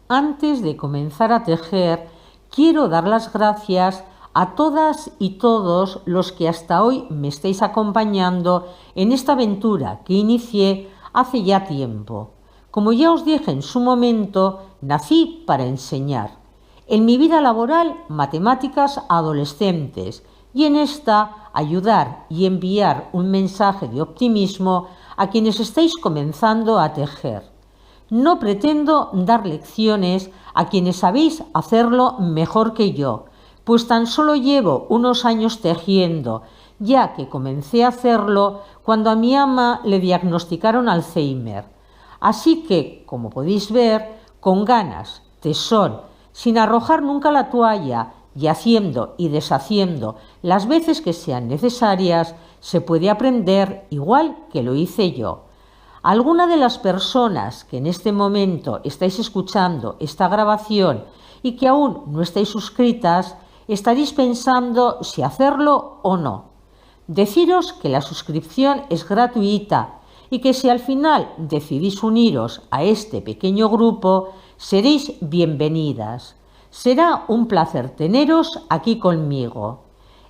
antes de comenzar a tejer, quiero dar las gracias a todas y todos los que hasta hoy me estáis acompañando en esta aventura que inicié hace ya tiempo. Como ya os dije en su momento, nací para enseñar. En mi vida laboral, matemáticas a adolescentes, y en esta, ayudar y enviar un mensaje de optimismo a quienes estáis comenzando a tejer. No pretendo dar lecciones a quienes sabéis hacerlo mejor que yo, pues tan solo llevo unos años tejiendo, ya que comencé a hacerlo cuando a mi ama le diagnosticaron Alzheimer. Así que, como podéis ver, con ganas, tesón, sin arrojar nunca la toalla y haciendo y deshaciendo las veces que sean necesarias, se puede aprender igual que lo hice yo. Alguna de las personas que en este momento estáis escuchando esta grabación y que aún no estáis suscritas, estaréis pensando si hacerlo o no. Deciros que la suscripción es gratuita y que si al final decidís uniros a este pequeño grupo, seréis bienvenidas. Será un placer teneros aquí conmigo.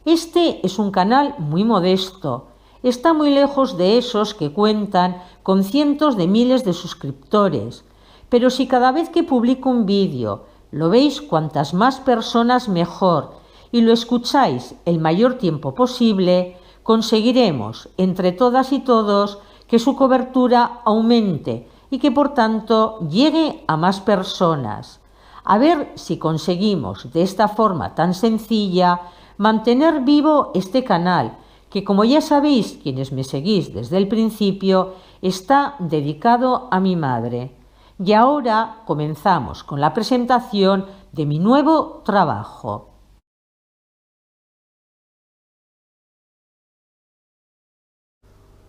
Este es un canal muy modesto. Está muy lejos de esos que cuentan con cientos de miles de suscriptores. Pero si cada vez que publico un vídeo lo veis cuantas más personas mejor y lo escucháis el mayor tiempo posible, conseguiremos entre todas y todos que su cobertura aumente y que por tanto llegue a más personas. A ver si conseguimos de esta forma tan sencilla mantener vivo este canal, que como ya sabéis quienes me seguís desde el principio, está dedicado a mi madre. Y ahora comenzamos con la presentación de mi nuevo trabajo.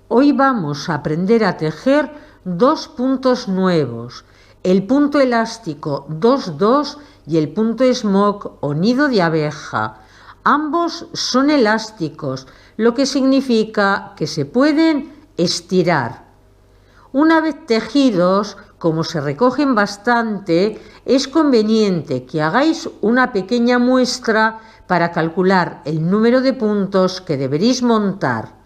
Hoy vamos a aprender a tejer dos puntos nuevos, el punto elástico 2-2 y el punto smock o nido de abeja. Ambos son elásticos, lo que significa que se pueden estirar. Una vez tejidos, como se recogen bastante, es conveniente que hagáis una pequeña muestra para calcular el número de puntos que deberéis montar.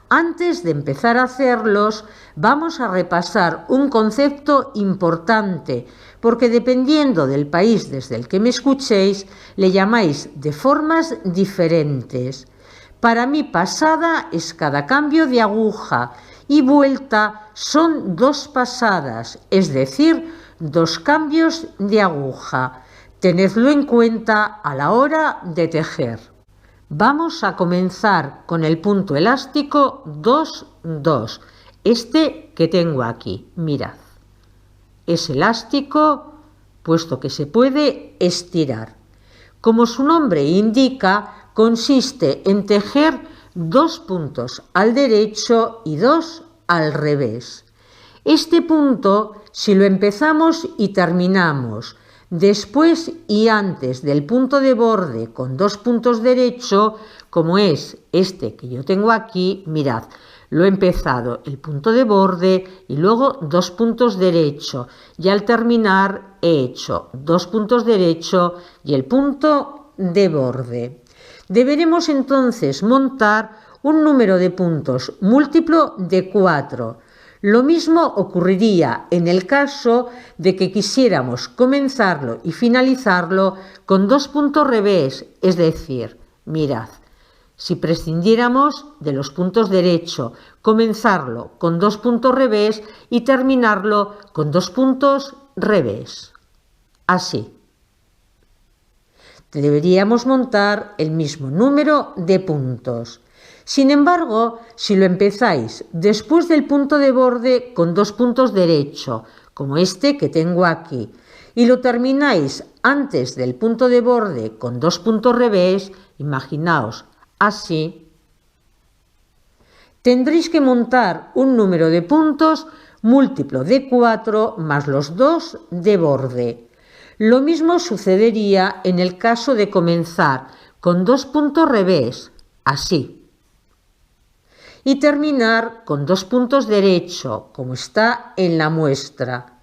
Antes de empezar a hacerlos, vamos a repasar un concepto importante, porque dependiendo del país desde el que me escuchéis, le llamáis de formas diferentes. Para mí, pasada es cada cambio de aguja y vuelta son dos pasadas, es decir, dos cambios de aguja. Tenedlo en cuenta a la hora de tejer. Vamos a comenzar con el punto elástico 2-2, este que tengo aquí, mirad. Es elástico puesto que se puede estirar. Como su nombre indica, consiste en tejer dos puntos al derecho y dos al revés. Este punto, si lo empezamos y terminamos después y antes del punto de borde con dos puntos derecho, como es este que yo tengo aquí, mirad, lo he empezado el punto de borde y luego dos puntos derecho, y al terminar he hecho dos puntos derecho y el punto de borde. Deberemos entonces montar un número de puntos múltiplo de 4. Lo mismo ocurriría en el caso de que quisiéramos comenzarlo y finalizarlo con dos puntos revés, es decir, mirad, si prescindiéramos de los puntos derecho, comenzarlo con dos puntos revés y terminarlo con dos puntos revés. Así. Deberíamos montar el mismo número de puntos. Sin embargo, si lo empezáis después del punto de borde con dos puntos derecho, como este que tengo aquí, y lo termináis antes del punto de borde con dos puntos revés, imaginaos así, tendréis que montar un número de puntos múltiplo de 4 más los dos de borde. Lo mismo sucedería en el caso de comenzar con dos puntos revés, así, y terminar con dos puntos derecho, como está en la muestra.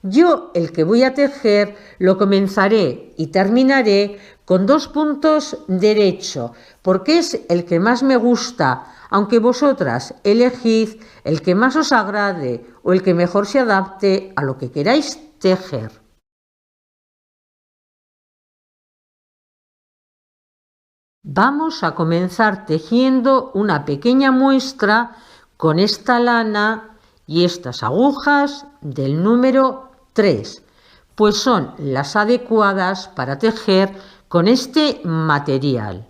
Yo el que voy a tejer lo comenzaré y terminaré con 2 puntos derecho, porque es el que más me gusta, aunque vosotras elegid el que más os agrade o el que mejor se adapte a lo que queráis tejer. Vamos a comenzar tejiendo una pequeña muestra con esta lana y estas agujas del número 3, pues son las adecuadas para tejer con este material.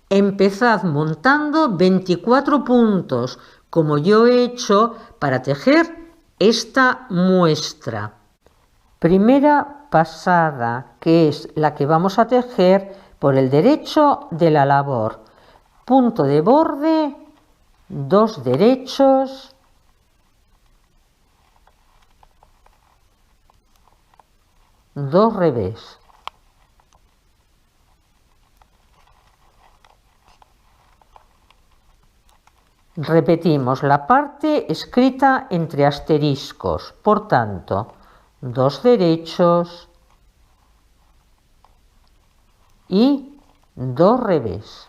Empezad montando 24 puntos, como yo he hecho para tejer esta muestra. Primera pasada, que es la que vamos a tejer por el derecho de la labor. Punto de borde, 2 derechos, 2 revés. Repetimos la parte escrita entre asteriscos, por tanto, 2 derechos y 2 revés.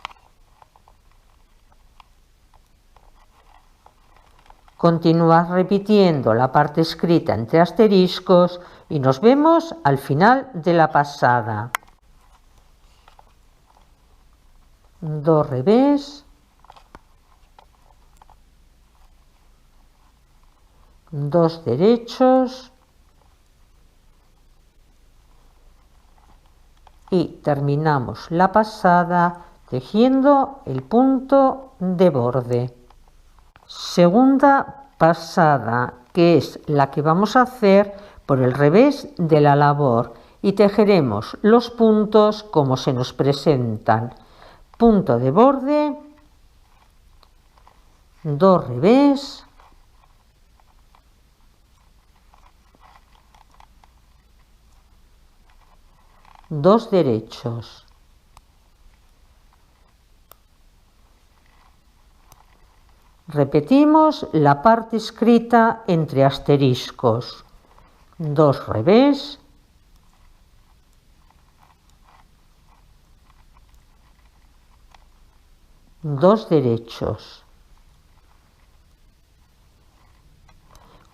Continuad repitiendo la parte escrita entre asteriscos y nos vemos al final de la pasada. 2 revés, 2 derechos y terminamos la pasada tejiendo el punto de borde. Segunda pasada, que es la que vamos a hacer por el revés de la labor, y tejeremos los puntos como se nos presentan. Punto de borde, 2 revés, 2 derechos. Repetimos la parte escrita entre asteriscos. 2 revés, 2 derechos.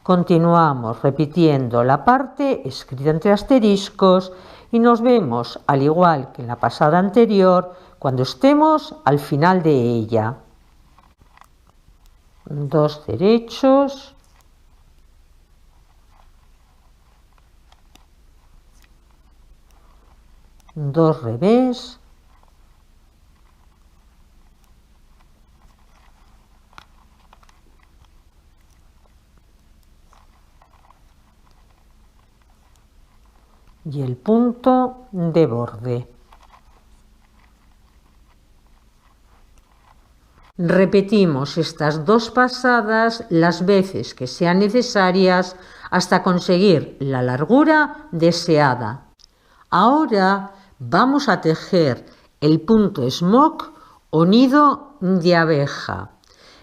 Continuamos repitiendo la parte escrita entre asteriscos y nos vemos, al igual que en la pasada anterior, cuando estemos al final de ella. 2 derechos, 2 revés, y el punto de borde. Repetimos estas 2 pasadas las veces que sean necesarias hasta conseguir la largura deseada. Ahora vamos a tejer el punto smock o nido de abeja.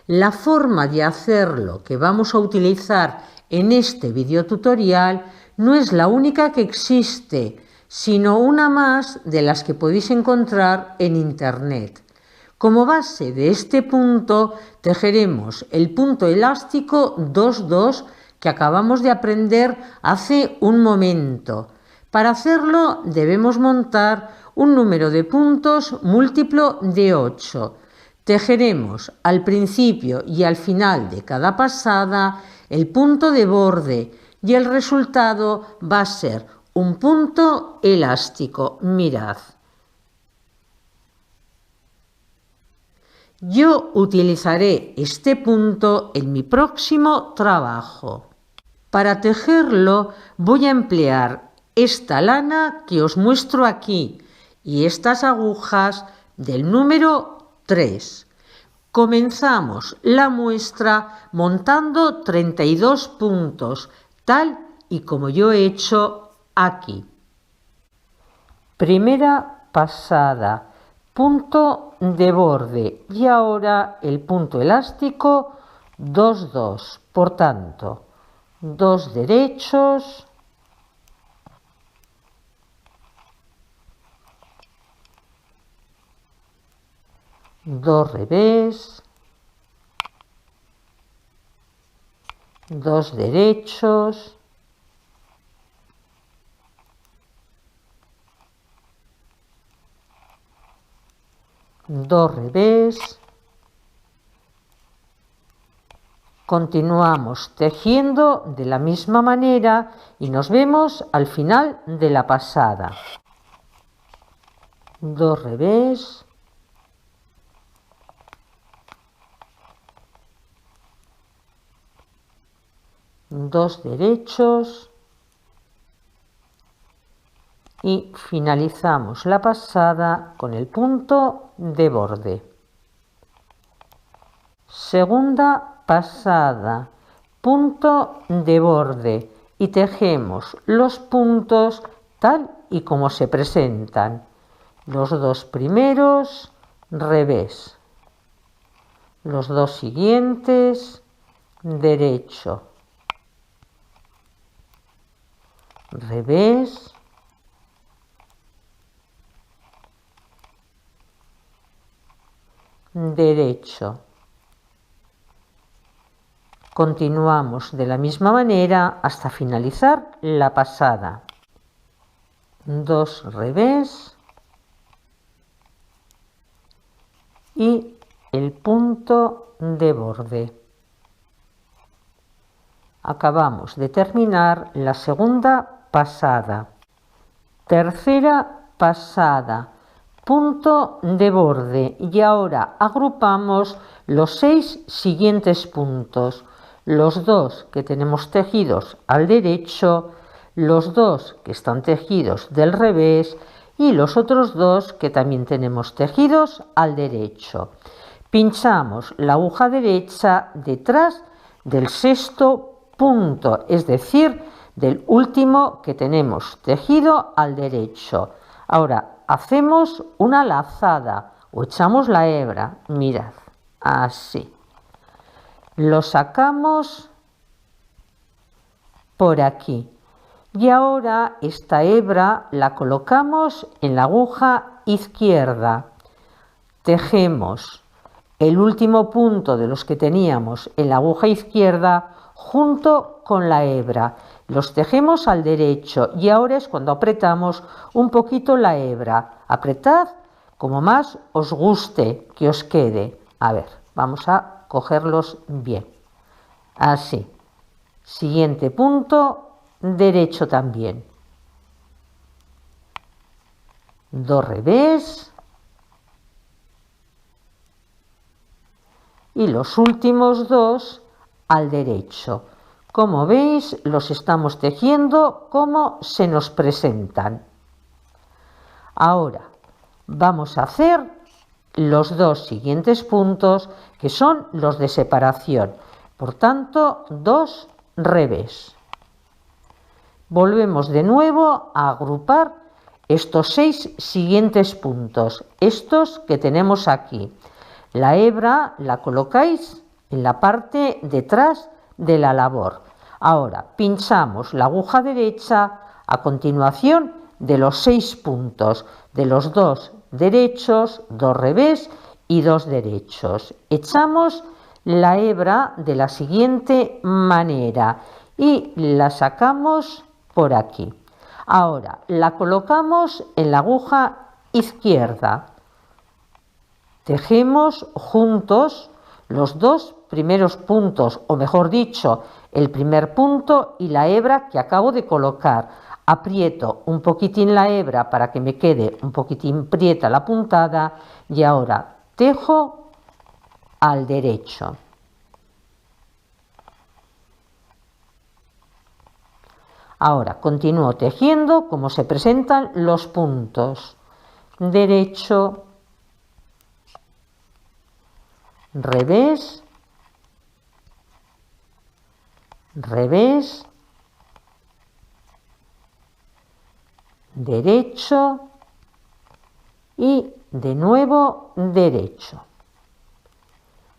La forma de hacerlo que vamos a utilizar en este video tutorial no es la única que existe, sino una más de las que podéis encontrar en internet. Como base de este punto tejeremos el punto elástico 2-2 que acabamos de aprender hace un momento. Para hacerlo debemos montar un número de puntos múltiplo de 8. Tejeremos al principio y al final de cada pasada el punto de borde y el resultado va a ser un punto elástico. Mirad. Yo utilizaré este punto en mi próximo trabajo. Para tejerlo voy a emplear esta lana que os muestro aquí y estas agujas del número 3. Comenzamos la muestra montando 32 puntos, tal y como yo he hecho aquí. Primera pasada, punto de borde y ahora el punto elástico 2-2, por tanto 2 derechos, 2 revés, 2 derechos, 2 revés. Continuamos tejiendo de la misma manera y nos vemos al final de la pasada. 2 revés, 2 derechos y finalizamos la pasada con el punto de borde. Segunda pasada, punto de borde y tejemos los puntos tal y como se presentan. Los 2 primeros, revés. Los 2 siguientes, derecho. Revés. Derecho. Continuamos de la misma manera hasta finalizar la pasada. 2 revés y el punto de borde. Acabamos de terminar la segunda pasada. Tercera pasada, punto de borde, y ahora agrupamos los 6 siguientes puntos. Los 2 que tenemos tejidos al derecho, los 2 que están tejidos del revés y los otros 2 que también tenemos tejidos al derecho. Pinchamos la aguja derecha detrás del sexto punto, es decir, del último que tenemos tejido al derecho. Ahora hacemos una lazada o echamos la hebra, mirad, así. Lo sacamos por aquí y ahora esta hebra la colocamos en la aguja izquierda. Tejemos el último punto de los que teníamos en la aguja izquierda junto con la hebra. Los tejemos al derecho y ahora es cuando apretamos un poquito la hebra. Apretad como más os guste que os quede. A ver, vamos a cogerlos bien. Así. Siguiente punto, derecho también. 2 revés. Y los últimos 2 al derecho. Como veis, los estamos tejiendo como se nos presentan. Ahora vamos a hacer los 2 siguientes puntos, que son los de separación. Por tanto, 2 revés. Volvemos de nuevo a agrupar estos 6 siguientes puntos, estos que tenemos aquí. La hebra la colocáis en la parte detrás de la labor. Ahora pinchamos la aguja derecha a continuación de los 6 puntos, de los 2 derechos, 2 revés y 2 derechos. Echamos la hebra de la siguiente manera y la sacamos por aquí. Ahora la colocamos en la aguja izquierda. Tejemos juntos los 2 primeros puntos, o mejor dicho, el primer punto y la hebra que acabo de colocar. Aprieto un poquitín la hebra para que me quede un poquitín prieta la puntada y ahora tejo al derecho. Ahora continúo tejiendo como se presentan los puntos. Derecho, revés, revés, derecho y de nuevo derecho.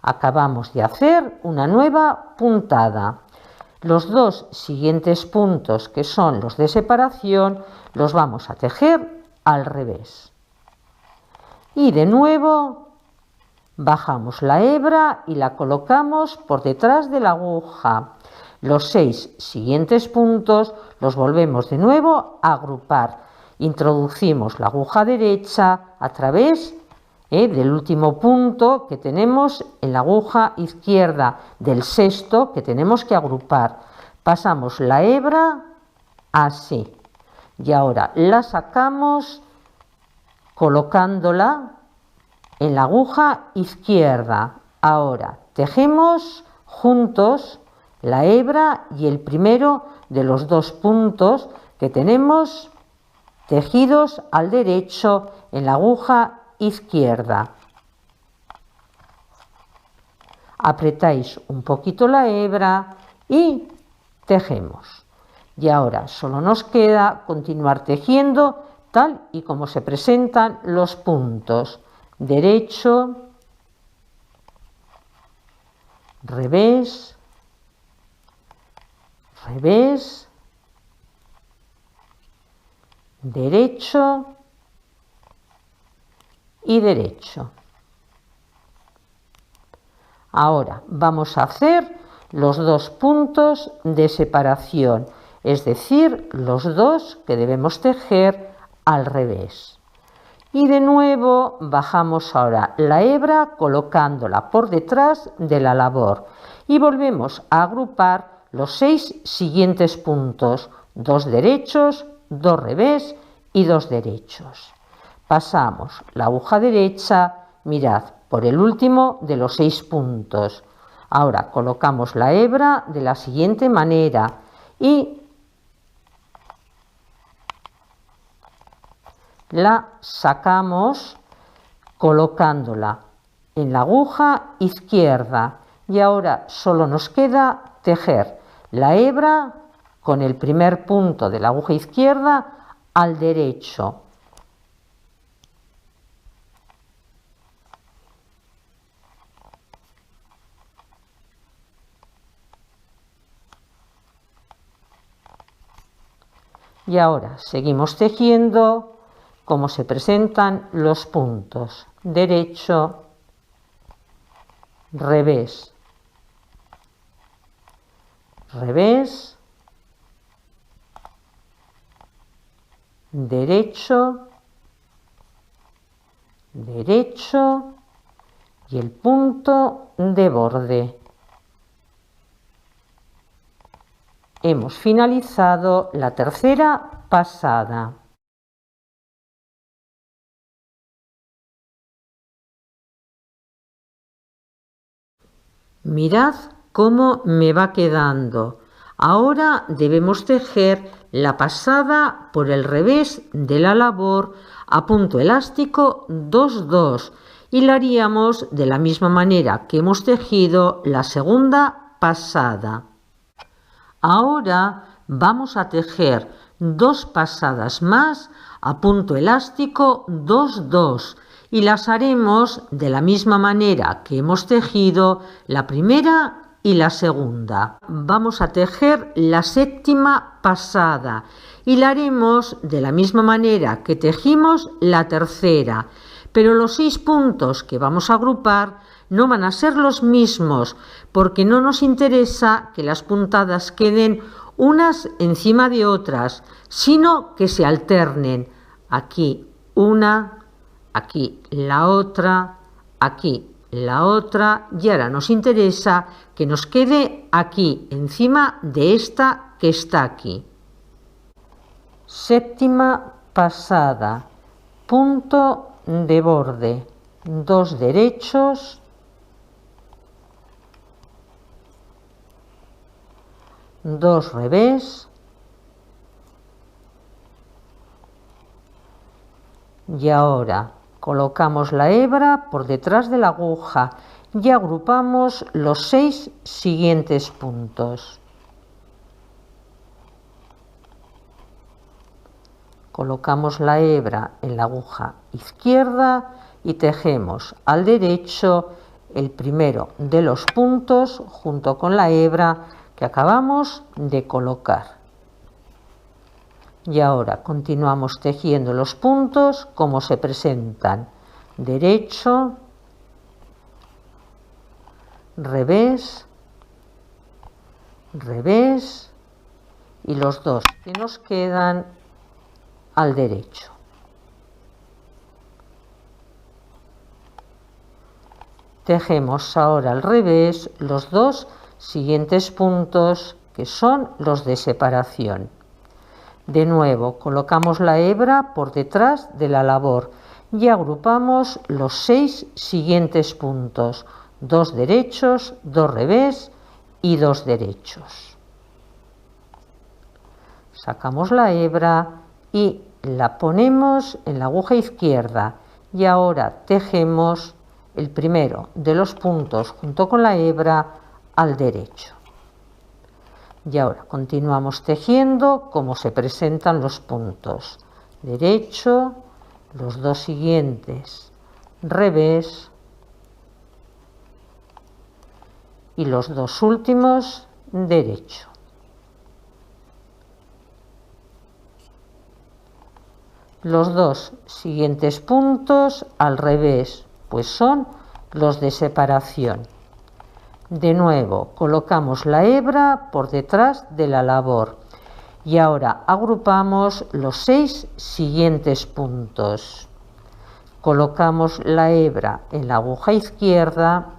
Acabamos de hacer una nueva puntada. Los 2 siguientes puntos, que son los de separación, los vamos a tejer al revés. Y de nuevo Bajamos la hebra y la colocamos por detrás de la aguja. Los 6 siguientes puntos los volvemos de nuevo a agrupar. Introducimos la aguja derecha a través del último punto que tenemos en la aguja izquierda del sexto que tenemos que agrupar. Pasamos la hebra así y ahora la sacamos colocándola en la aguja izquierda. Ahora tejemos juntos la hebra y el primero de los 2 puntos que tenemos tejidos al derecho en la aguja izquierda. Apretáis un poquito la hebra y tejemos. Y ahora solo nos queda continuar tejiendo tal y como se presentan los puntos. Derecho, revés, revés, derecho y derecho. Ahora vamos a hacer los 2 puntos de separación, es decir, los 2 que debemos tejer al revés. Y de nuevo bajamos ahora la hebra colocándola por detrás de la labor y volvemos a agrupar los 6 siguientes puntos, 2 derechos, 2 revés y 2 derechos. Pasamos la aguja derecha, mirad, por el último de los 6 puntos. Ahora colocamos la hebra de la siguiente manera y la sacamos colocándola en la aguja izquierda y ahora solo nos queda tejer la hebra con el primer punto de la aguja izquierda al derecho. Y ahora seguimos tejiendo como se presentan los puntos. Derecho, revés, revés, derecho, derecho y el punto de borde. Hemos finalizado la tercera pasada. Mirad cómo me va quedando. Ahora debemos tejer la pasada por el revés de la labor a punto elástico 2-2 y la haríamos de la misma manera que hemos tejido la segunda pasada. Ahora vamos a tejer 2 pasadas más a punto elástico 2-2 y las haremos de la misma manera que hemos tejido la primera y la segunda. Vamos a tejer la séptima pasada y la haremos de la misma manera que tejimos la tercera, pero los 6 puntos que vamos a agrupar no van a ser los mismos porque no nos interesa que las puntadas queden unas encima de otras, sino que se alternen. Aquí una, aquí la otra, aquí la otra y ahora nos interesa que nos quede aquí encima de esta que está aquí. Séptima pasada, punto de borde, 2 derechos, 2 revés y ahora colocamos la hebra por detrás de la aguja y agrupamos los 6 siguientes puntos. Colocamos la hebra en la aguja izquierda y tejemos al derecho el primero de los puntos junto con la hebra que acabamos de colocar. Y ahora continuamos tejiendo los puntos como se presentan. Derecho, revés, revés y los dos que nos quedan al derecho. Tejemos ahora al revés los dos siguientes puntos que son los de separación. De nuevo colocamos la hebra por detrás de la labor y agrupamos los 6 siguientes puntos, 2 derechos, 2 revés y 2 derechos. Sacamos la hebra y la ponemos en la aguja izquierda y ahora tejemos el primero de los puntos junto con la hebra al derecho. Y ahora continuamos tejiendo como se presentan los puntos. Derecho, los dos siguientes, revés y los dos últimos, derecho. Los dos siguientes puntos al revés, pues son los de separación. De nuevo colocamos la hebra por detrás de la labor y ahora agrupamos los 6 siguientes puntos. Colocamos la hebra en la aguja izquierda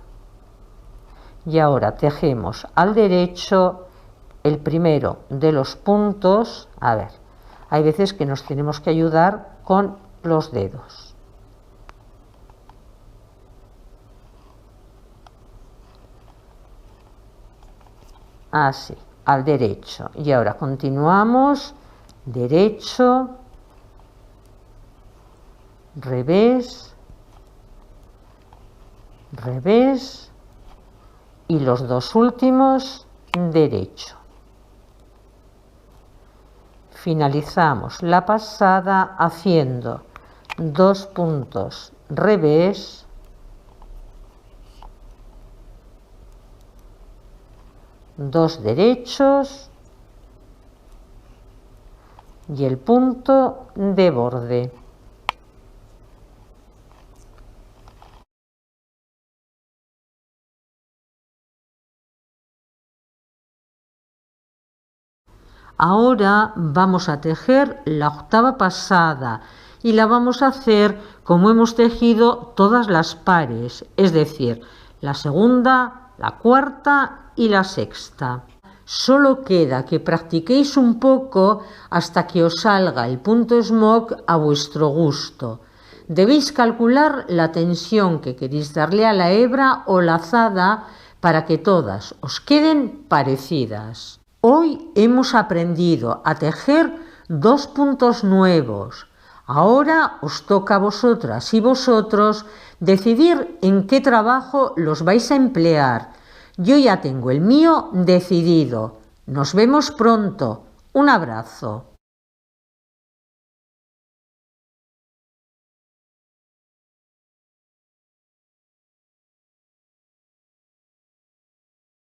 y ahora tejemos al derecho el primero de los puntos. A ver, hay veces que nos tenemos que ayudar con los dedos. Así, al derecho. Y ahora continuamos, derecho, revés, revés y los dos últimos, derecho. Finalizamos la pasada haciendo 2 puntos revés, 2 derechos y el punto de borde. Ahora vamos a tejer la octava pasada y la vamos a hacer como hemos tejido todas las pares, es decir, la segunda, la cuarta y la sexta. Solo queda que practiquéis un poco hasta que os salga el punto smock a vuestro gusto. Debéis calcular la tensión que queréis darle a la hebra o lazada para que todas os queden parecidas. Hoy hemos aprendido a tejer 2 puntos nuevos. Ahora os toca a vosotras y vosotros decidir en qué trabajo los vais a emplear. Yo ya tengo el mío decidido. Nos vemos pronto. Un abrazo.